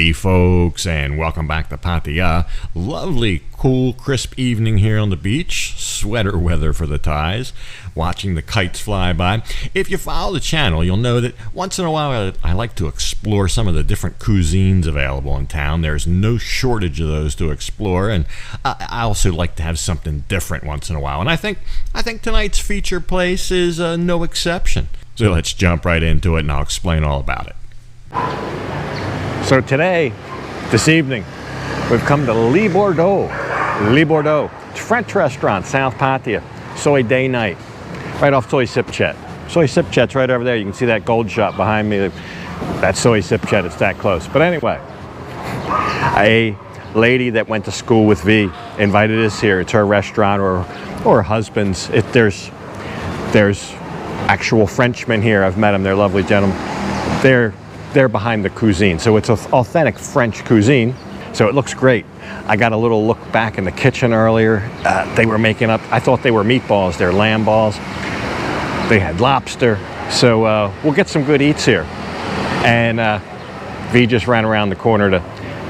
Hey folks, and welcome back to Pattaya. Lovely, cool, crisp evening here on the beach. Sweater weather for the Thais. Watching the kites fly by. If you follow the channel, you'll know that once in a while I like to explore some of the different cuisines available in town. There's no shortage of those to explore, and I also like to have something different once in a while. And I think tonight's feature place is no exception. So let's jump right into it, and I'll explain all about it. So this evening, we've come to Bordeaux. It's a French restaurant, South Pattaya. Soy day night, right off Soy Sip Chet. Soy Sip Chet's right over there. You can see that gold shop behind me. That's Soy Sip Chet, it's that close. But anyway, a lady that went to school with V invited us here. It's her restaurant or her husband's. There's actual Frenchmen here. I've met them, they're lovely gentlemen. They're behind the cuisine, so it's authentic French cuisine, so it looks great. I got a little look back in the kitchen earlier. They were making up, I thought they were meatballs, they're lamb balls. They had lobster, so we'll get some good eats here. And V just ran around the corner to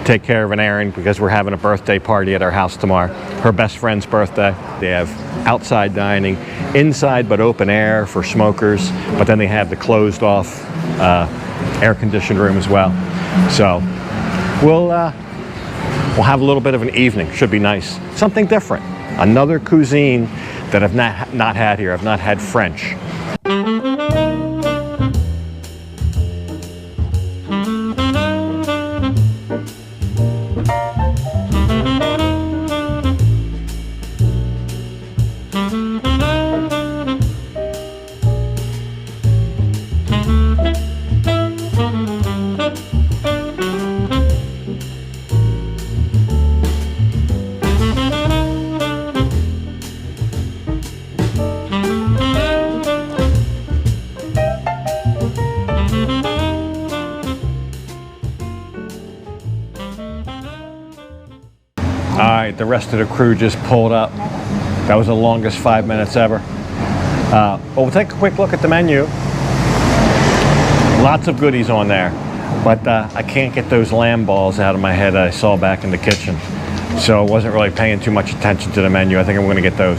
take care of an errand because we're having a birthday party at our house tomorrow. Her best friend's birthday. They have outside dining, inside but open air for smokers, but then they have the closed off air-conditioned room as well. So we'll have a little bit of an evening. Should be nice. Something different. Another cuisine that I've not had here. I've not had French. All right, the rest of the crew just pulled up. That was the longest 5 minutes ever. Well, we'll take a quick look at the menu. Lots of goodies on there, but I can't get those lamb balls out of my head I saw back in the kitchen. So I wasn't really paying too much attention to the menu. I think I'm gonna get those.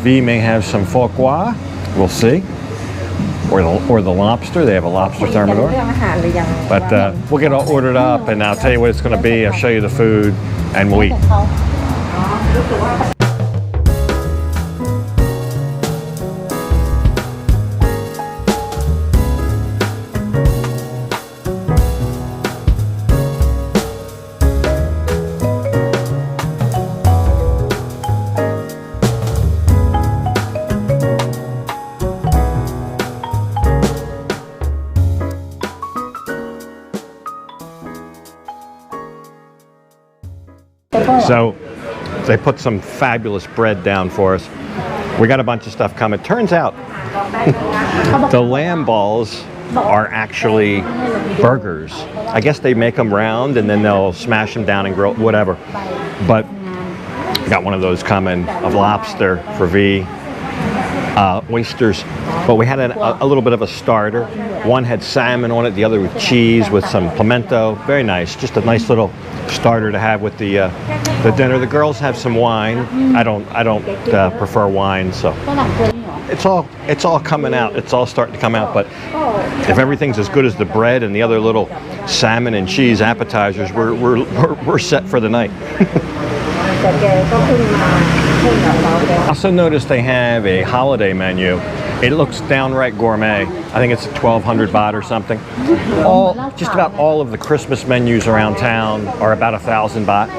V may have some pho qua, we'll see. Or the lobster, they have a lobster thermidor. But we'll get all ordered up and I'll tell you what it's gonna be. I'll show you the food and we'll eat. So they put some fabulous bread down for us. We got a bunch of stuff coming. Turns out the lamb balls are actually burgers. I guess they make them round and then they'll smash them down and grill, whatever. But got one of those coming of lobster for V. Oysters, but we had a little bit of a starter. One had salmon on it, the other with cheese with some pimento. Very nice, just a nice little starter to have with the dinner. The girls have some wine. I don't prefer wine, so it's all coming out. It's all starting to come out. But if everything's as good as the bread and the other little salmon and cheese appetizers, we're set for the night. I also noticed they have a holiday menu. It looks downright gourmet. I think it's 1,200 baht or something. Just about all of the Christmas menus around town are about 1,000 baht,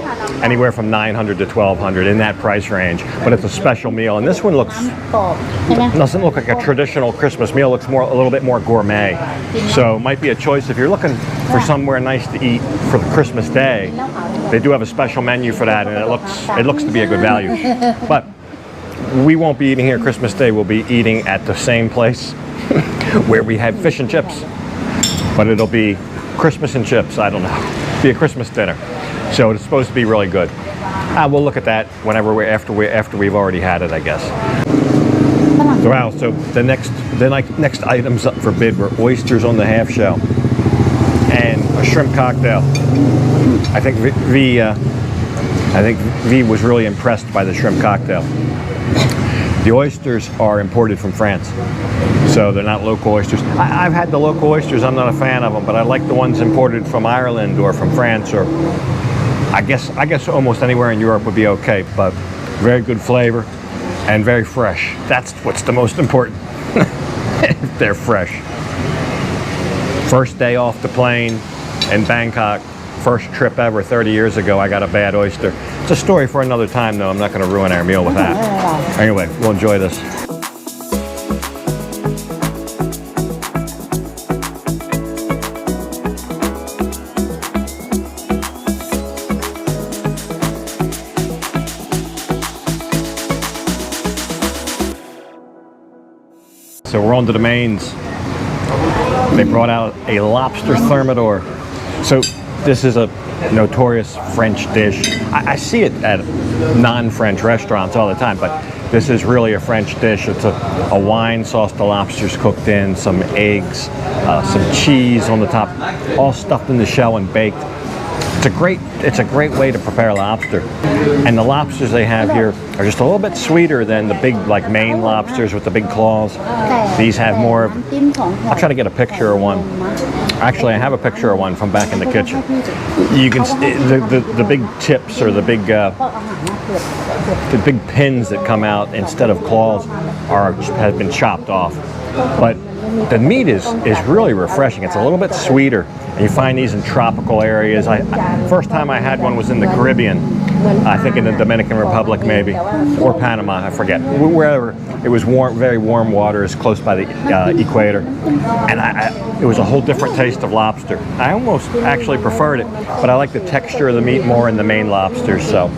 anywhere from 900 to 1,200 in that price range. But it's a special meal, and this one doesn't look like a traditional Christmas meal. It looks a little bit more gourmet. So it might be a choice if you're looking for somewhere nice to eat for the Christmas day. They do have a special menu for that, and it looks to be a good value. But we won't be eating here Christmas Day. We'll be eating at the same place where we had fish and chips. But it'll be Christmas and chips. I don't know. It'll be a Christmas dinner. So it's supposed to be really good. We'll look at that whenever after we've already had it, I guess. Wow. So the next items up for bid were oysters on the half shell. and a shrimp cocktail. I think V was really impressed by the shrimp cocktail. The oysters are imported from France, so they're not local oysters. I've had the local oysters. I'm not a fan of them, but I like the ones imported from Ireland or from France, or I guess almost anywhere in Europe would be okay. But very good flavor and very fresh. That's what's the most important. They're fresh. First day off the plane in Bangkok. First trip ever 30 years ago, I got a bad oyster. It's a story for another time, though. I'm not going to ruin our meal with that. Anyway, we'll enjoy this. So we're on to the mains. They brought out a lobster thermidor. So this is a notorious French dish. I see it at non-French restaurants all the time, but this is really a French dish. It's a wine sauce the lobster's cooked in, some eggs, some cheese on the top, all stuffed in the shell and baked. It's a great way to prepare lobster. And the lobsters they have here are just a little bit sweeter than the big, like Maine lobsters with the big claws. These have more. I'll try to get a picture of one. Actually, I have a picture of one from back in the kitchen. You can the big tips or the big pins that come out instead of claws have been chopped off. But the meat is really refreshing. It's a little bit sweeter. And you find these in tropical areas. First time I had one was in the Caribbean. I think in the Dominican Republic maybe, or Panama, I forget. Wherever. It was warm, very warm waters close by the equator. And it was a whole different taste of lobster. I almost actually preferred it, but I like the texture of the meat more in the Maine lobsters. So,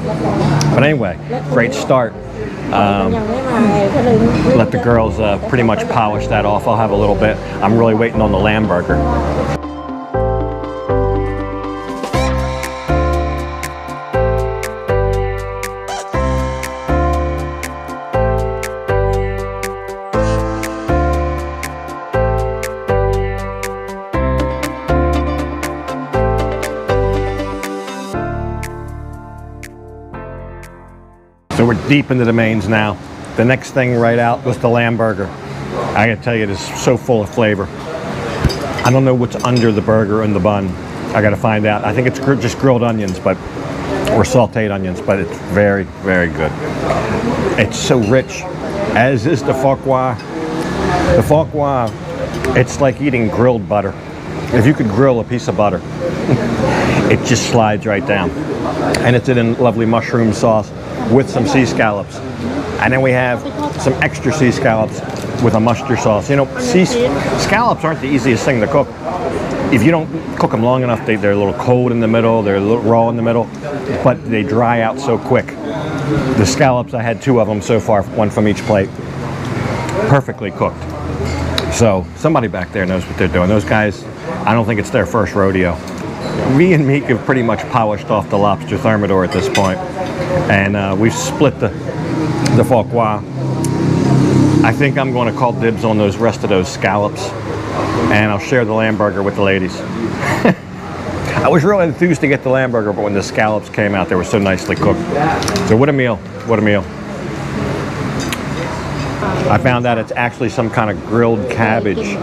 but anyway, great start. Let the girls pretty much polish that off. I'll have a little bit. I'm really waiting on the lamb burger. So we're deep into the mains now. The next thing right out was the lamb burger. I gotta tell you, it is so full of flavor. I don't know what's under the burger and the bun. I gotta find out. I think it's just grilled onions, or sauteed onions, but it's very, very good. It's so rich, as is the pho qua. The pho qua, it's like eating grilled butter. If you could grill a piece of butter, it just slides right down. And it's in a lovely mushroom sauce with some sea scallops. And then we have some extra sea scallops with a mustard sauce. You know, scallops aren't the easiest thing to cook. If you don't cook them long enough, they're a little cold in the middle, they're a little raw in the middle, but they dry out so quick. The scallops, I had 2 of them so far, 1 from each plate. Perfectly cooked. So somebody back there knows what they're doing. Those guys, I don't think it's their first rodeo. Me and Meek have pretty much polished off the lobster thermidor at this point. And we've split the pho qua. I think I'm going to call dibs on those rest of those scallops, and I'll share the lamb burger with the ladies. I was really enthused to get the lamb burger, but when the scallops came out, they were so nicely cooked. So what a meal, what a meal. I found out it's actually some kind of grilled cabbage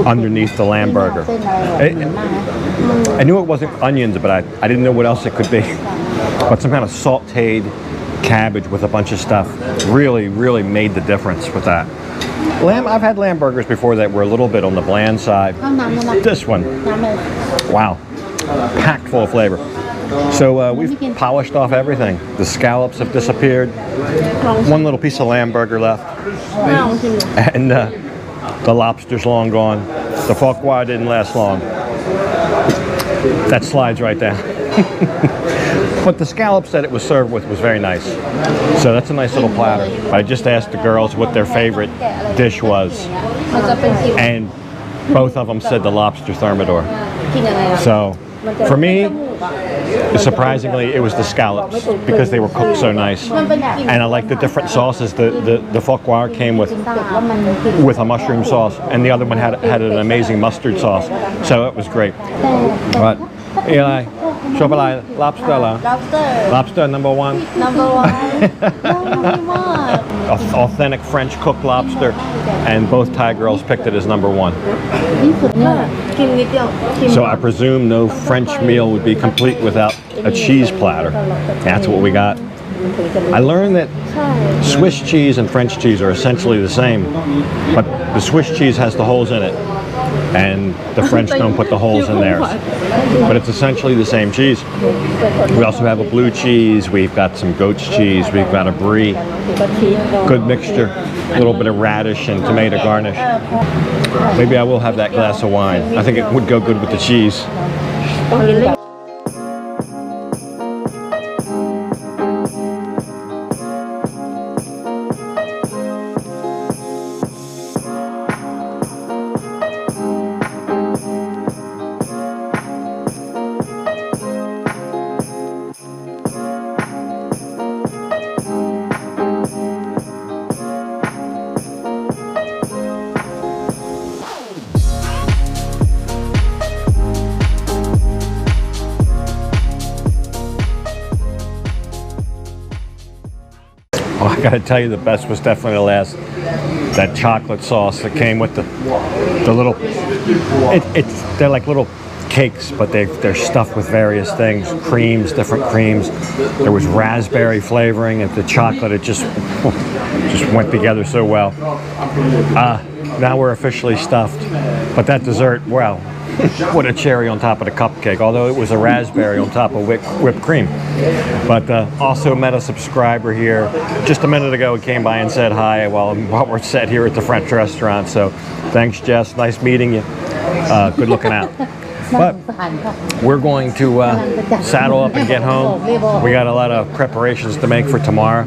underneath the lamb burger. I knew it wasn't onions, but I didn't know what else it could be. But some kind of sauteed cabbage with a bunch of stuff really, really made the difference with that. I've had lamb burgers before that were a little bit on the bland side. This one, wow, packed full of flavor. So we've polished off everything. The scallops have disappeared. 1 little piece of lamb burger left. And the lobster's long gone. The pho qua didn't last long. That slides right down. But the scallops that it was served with was very nice. So that's a nice little platter. I just asked the girls what their favorite dish was. And both of them said the lobster thermidor. So For me, surprisingly, it was the scallops because they were cooked so nice. And I like the different sauces. The pho quar came with a mushroom sauce, and the other one had an amazing mustard sauce. So it was great. But Eli, lobster lah. Lobster number one. Authentic French cooked lobster, and both Thai girls picked it as number one. So I presume no French meal would be complete without a cheese platter. That's what we got. I learned that Swiss cheese and French cheese are essentially the same, but the Swiss cheese has the holes in it, and the French don't put the holes in theirs. But it's essentially the same cheese. We also have a blue cheese, we've got some goat's cheese, we've got a brie. Good mixture, a little bit of radish and tomato garnish. Maybe I will have that glass of wine. I think it would go good with the cheese. Oh, I gotta tell you, the best was definitely the last. That chocolate sauce that came with the little. They're like little cakes, but they're stuffed with various things, creams, different creams. There was raspberry flavoring, and the chocolate. It just went together so well. Now we're officially stuffed, but that dessert, well. What a cherry on top of the cupcake, although it was a raspberry on top of whipped cream. But also met a subscriber here just a minute ago. He came by and said hi while we're set here at the French restaurant. So thanks, Jess. Nice meeting you. Good looking out. But we're going to saddle up and get home. We got a lot of preparations to make for tomorrow,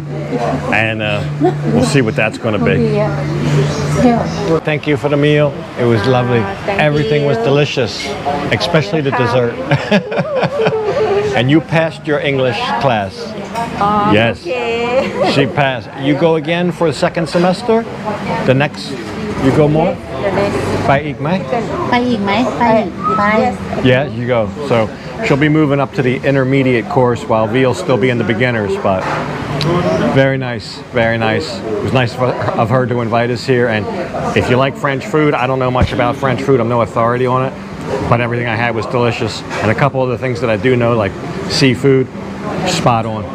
and we'll see what that's going to be. Thank you for the meal. It was lovely. Everything was delicious, especially the dessert. And you passed your English class. Yes, okay. She passed. You go again for the second semester? The next, you go more? Yeah, you go. So she'll be moving up to the intermediate course while V'll still be in the beginners, but very nice, very nice. It was nice of her to invite us here. And if you like French food, I don't know much about French food. I'm no authority on it, but everything I had was delicious. And a couple of the things that I do know, like seafood, spot on.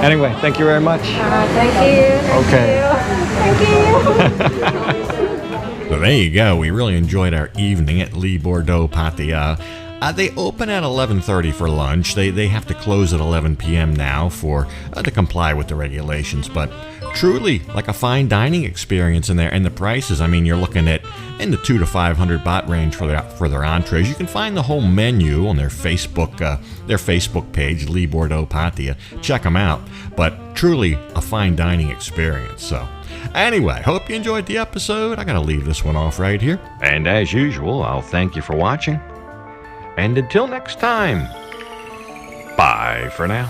Anyway, thank you very much. Thank you. Okay. Thank you. So there you go. We really enjoyed our evening at Bordeaux, Pattaya. They open at 11:30 for lunch. They have to close at 11 p.m. now to comply with the regulations. But truly, like a fine dining experience in there. And the prices, I mean, you're looking at in the 200 to 500 baht range for their entrees. You can find the whole menu on their Facebook page, Bordeaux, Pattaya. Check them out. But truly, a fine dining experience. So. Anyway, hope you enjoyed the episode. I gotta leave this one off right here. And as usual, I'll thank you for watching. And until next time, bye for now.